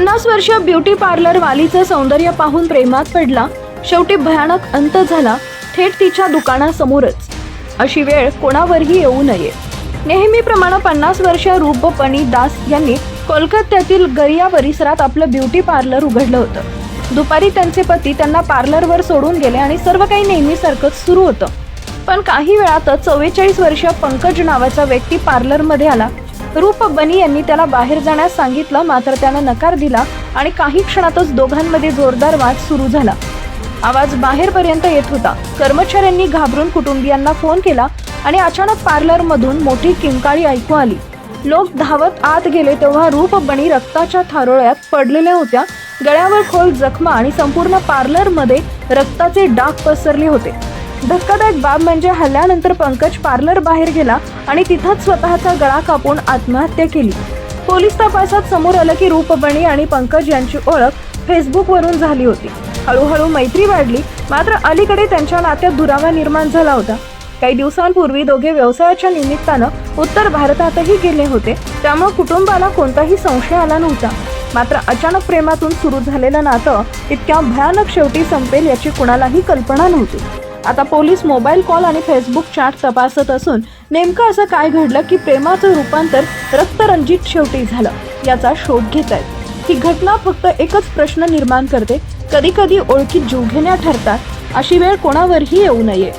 50 वर्षीय beauty parlour वालीचं सौंदर्य पाहून प्रेमात पडला, शेवटी भयानक अंत झाला थेट तिच्या दुकानासमोरच। अशी वेळ कोणावरही येऊ नये। नेहमीप्रमाणे 50 वर्षीय रूपबणी दास यांनी कोलकात्यातील गरिया परिसरात आपलं ब्युटी पार्लर उघडलं होतं। दुपारी त्यांचे पती त्यांना पार्लरवर सोडून गेले आणि सर्व काही नेहमीसारखंच सुरू होतं। पण काही वेळातच 44 वर्षीय पंकज नावाचा व्यक्ती पार्लरमध्ये आला। रूपबणी यांनी त्याला बाहेर जाण्यास सांगितलं, मात्र त्यानं नकार दिला आणि काही क्षणातच दोघांमध्ये जोरदार वाद सुरू झाला। आवाज बाहेरपर्यंत येत होता। कर्मचाऱ्यांनी घाबरून कुटुंबियांना फोन केला आणि अचानक पार्लरमधून मोठी किंकाळी ऐकू आली। लोक धावत आत गेले तेव्हा रूपबणी रक्ताच्या थारोळ्यात पडलेल्या होत्या। गळ्यावर खोल जखमा आणि संपूर्ण पार्लरमध्ये रक्ताचे डाग पसरले होते। धक्कादायक बाब म्हणजे हल्ल्यानंतर पंकज पार्लर बाहेर गेला आणि तिथंच स्वतःचा गळा कापून आत्महत्या केली। पोलीस तपासात समोर आलं की रूपबणी आणि पंकज यांची ओळख फेसबुकवरून झाली होती। हळूहळू मैत्री वाढली, मात्र अलीकडे त्यांच्या नात्यात दुरावा निर्माण झाला होता। काही दिवसांपूर्वी दोघे व्यवसायाच्या निमित्तानं उत्तर भारतातही गेले होते, त्यामुळे कुटुंबाला कोणताही संशय आला नव्हता। मात्र अचानक प्रेमातून सुरू झालेलं नातं इतक्या भयानक शेवटी संपेल याची कुणालाही कल्पना नव्हती। आता पोलीस मोबाईल कॉल आणि फेसबुक चॅट तपासत असून नेमकं असं काय घडलं की प्रेमाचं रूपांतर रक्तरंजित शेवटी झालं याचा शोध घेत आहेत। ही घटना फक्त एकच प्रश्न निर्माण करते, कधी कधी ओळखीत जीवघेण्या ठरतात। अशी वेळ कोणावरही येऊ नये।